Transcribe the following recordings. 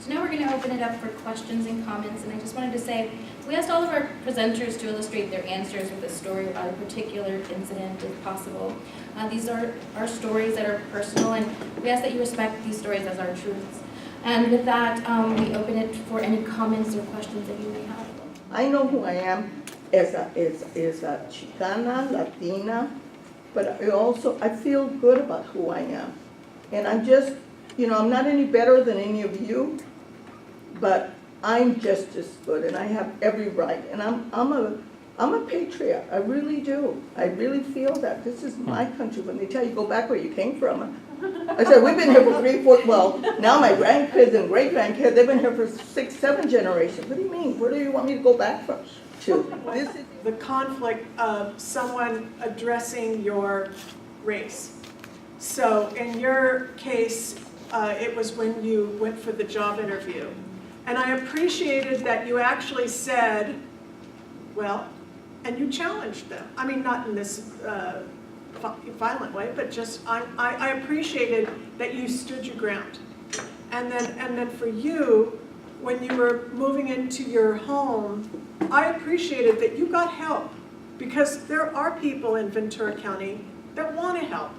So now we're going to open it up for questions and comments, and I just wanted to say, we asked all of our presenters to illustrate their answers with a story about a particular incident, if possible. These are our stories that are personal, and we ask that you respect these stories as our truths. And with that, we open it for any comments or questions that you may have. I know who I am as a Chicana, Latina, but I feel good about who I am. And I'm just, I'm not any better than any of you, but I'm just as good, and I have every right. And I'm a patriot. I really do. I really feel that this is my country. When they tell you go back where you came from, I said we've been here for 3, 4. Well, now my grandkids and great grandkids, they've been here for 6, 7 generations. What do you mean? Where do you want me to go back from? To this is the conflict of someone addressing your race. So in your case, it was when you went for the job interview. And I appreciated that you actually said, well, and you challenged them. I mean, not in this violent way, but just I appreciated that you stood your ground. And then for you, when you were moving into your home, I appreciated that you got help, because there are people in Ventura County that want to help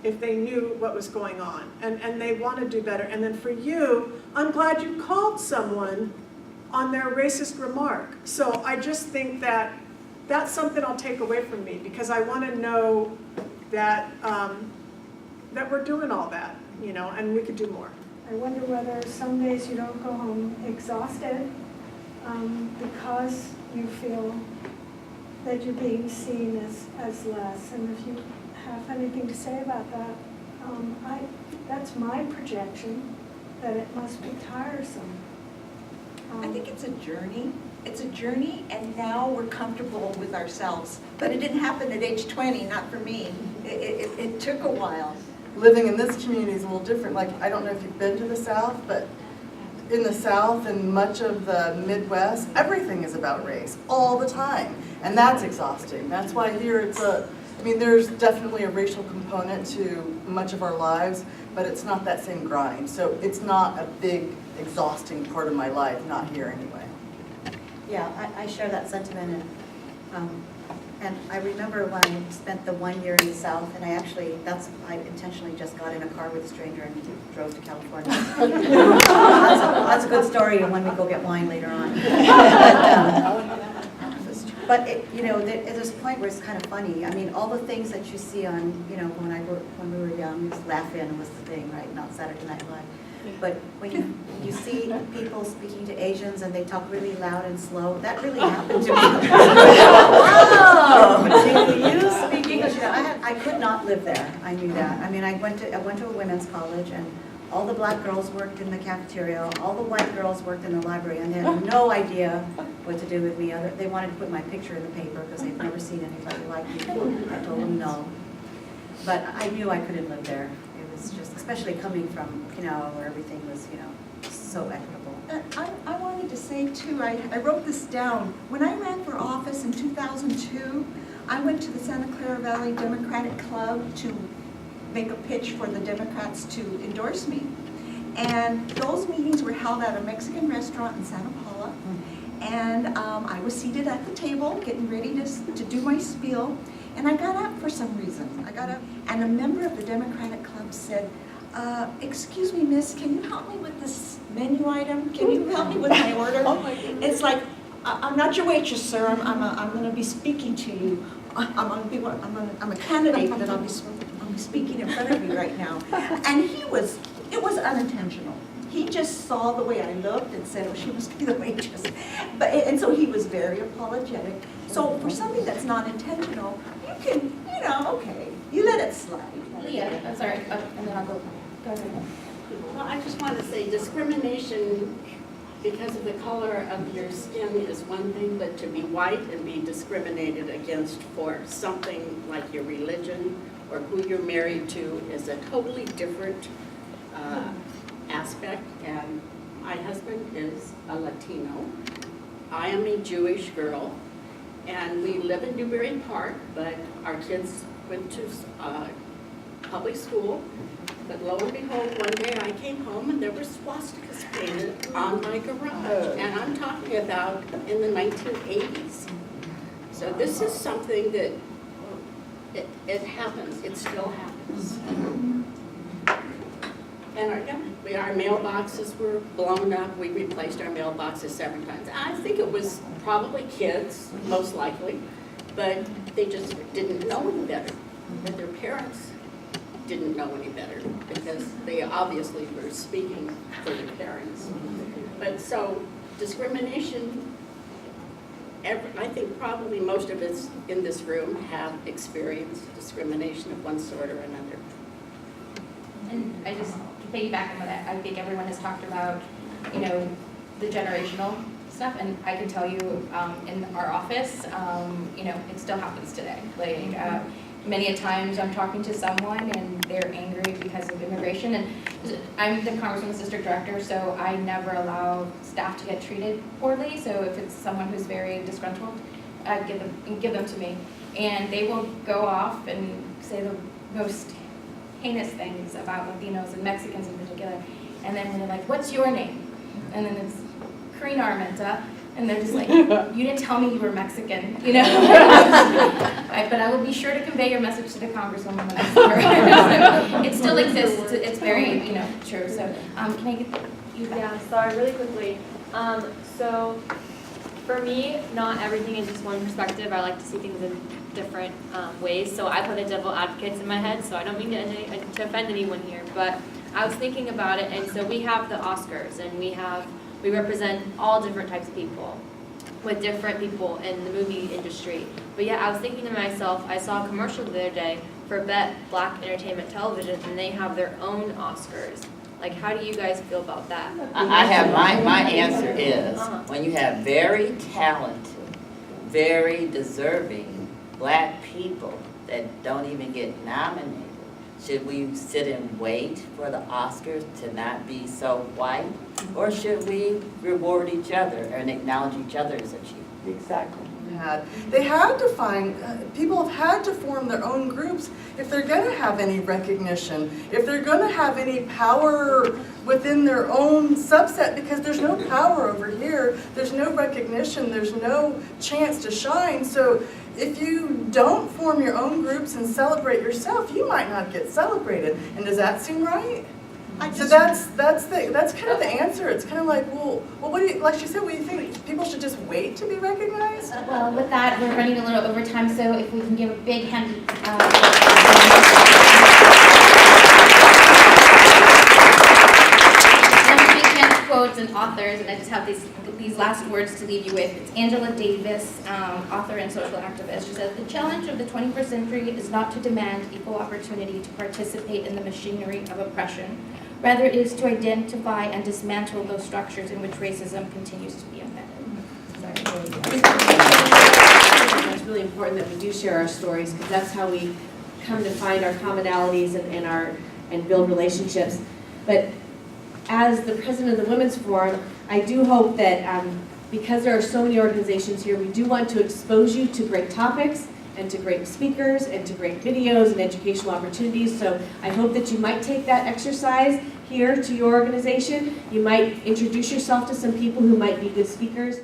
if they knew what was going on, and they want to do better. And then for you, I'm glad you called someone on their racist remark. So I just think that that's something I'll take away from me, because I want to know that that we're doing all that, and we could do more. I wonder whether some days you don't go home exhausted because you feel that you're being seen as less. And if you have anything to say about that, that's my projection, that it must be tiresome. I think it's a journey. It's a journey, and now we're comfortable with ourselves. But it didn't happen at age 20, not for me. It took a while. Living in this community is a little different. Like, I don't know if you've been to the South, but in the South and much of the Midwest, everything is about race all the time. And that's exhausting. That's why here there's definitely a racial component to much of our lives, but it's not that same grind. So it's not a big, exhausting part of my life, not here anyway. Yeah, I share that sentiment, and I remember when I spent the 1 year in the South, and I intentionally just got in a car with a stranger and drove to California. That's a good story, and when we go get wine later on. But there's a point where it's kind of funny. I mean, all the things that you see on, when we were young, laugh-in was the thing, right? Not Saturday Night Live. But when you see people speaking to Asians and they talk really loud and slow, that really happened to me. Wow! Do you speak English? I could not live there. I knew that. I mean, I went to a women's college, and all the black girls worked in the cafeteria, all the white girls worked in the library, and they had no idea what to do with me. They wanted to put my picture in the paper because they'd never seen anybody like me. I told them no. But I knew I couldn't live there. It's just, especially coming from Okinawa, where everything was, so equitable. I wanted to say too, I wrote this down. When I ran for office in 2002, I went to the Santa Clara Valley Democratic Club to make a pitch for the Democrats to endorse me. And those meetings were held at a Mexican restaurant in Santa Paula. And I was seated at the table, getting ready to do my spiel. And I got up for some reason. I got up, and a member of the Democratic Club said, excuse me, miss, can you help me with this menu item? Can you help me with my order? Oh my goodness. It's like, I'm not your waitress, sir. I'm going to be speaking to you. I'm a candidate that I'll be speaking in front of you right now. And it was unintentional. He just saw the way I looked and said, oh, she must be the waitress. And so he was very apologetic. So for something that's not intentional, you can, okay, you let it slide. Leah, I'm sorry, and then I'll go ahead. Well, I just want to say discrimination because of the color of your skin is one thing, but to be white and be discriminated against for something like your religion or who you're married to is a totally different aspect. And my husband is a Latino. I am a Jewish girl, and we live in Newberry Park, but our kids went to public school, but lo and behold, one day I came home and there were swastikas painted on my garage. And I'm talking about in the 1980s. So this is something that, it happens, it still happens. And our mailboxes were blown up. We replaced our mailboxes several times. I think it was probably kids, most likely, but they just didn't know any better. And their parents didn't know any better because they obviously were speaking for their parents. But so discrimination, I think probably most of us in this room have experienced discrimination of one sort or another. And I just piggyback on that, I think everyone has talked about, you know, the generational stuff, and I can tell you, in our office, you know, it still happens today. Like, many a times I'm talking to someone and they're angry because of immigration, and I'm the Congresswoman's district director, so I never allow staff to get treated poorly. So if it's someone who's very disgruntled, I give them to me, and they will go off and say the most heinous things about Latinos and Mexicans in particular. And then when they're like, "What's your name?" And then it's Karina Armenta, and they're just like, "You didn't tell me you were Mexican," you know. But I will be sure to convey your message to the Congresswoman when I see her. So it still exists. It's very, you know, true. So can I get you back? Yeah, sorry, really quickly. So for me, not everything is just one perspective. I like to see things in different ways. So I play the devil advocates in my head, so I don't mean to offend anyone here, but I was thinking about it, and so we have the Oscars, and we represent all different types of people with different people in the movie industry. But yeah, I was thinking to myself, I saw a commercial the other day for Black Entertainment Television, and they have their own Oscars. Like, how do you guys feel about that? I have, my answer is, when you have very talented, very deserving Black people that don't even get nominated, should we sit and wait for the Oscars to not be so white? Or should we reward each other and acknowledge each other's achievements? Exactly. They had to find, people have had to form their own groups if they're going to have any recognition, if they're going to have any power within their own subset, because there's no power over here, there's no recognition, there's no chance to shine. So if you don't form your own groups and celebrate yourself, you might not get celebrated. And does that seem right? So that's kind of the answer. It's kind of like, well, what do you, like she said, what do you think? People should just wait to be recognized? Well, with that, we're running a little over time, so if we can give a big hand. Big hand to quotes and authors, and I just have these last words to leave you with. It's Angela Davis, author and social activist. She says, "The challenge of the 21st century is not to demand equal opportunity to participate in the machinery of oppression. Rather, it is to identify and dismantle those structures in which racism continues to be embedded." It's really important that we do share our stories, because that's how we come to find our commonalities and build relationships. But as the president of the Women's Forum, I do hope that because there are so many organizations here, we do want to expose you to great topics and to great speakers and to great videos and educational opportunities. So I hope that you might take that exercise here to your organization. You might introduce yourself to some people who might be good speakers.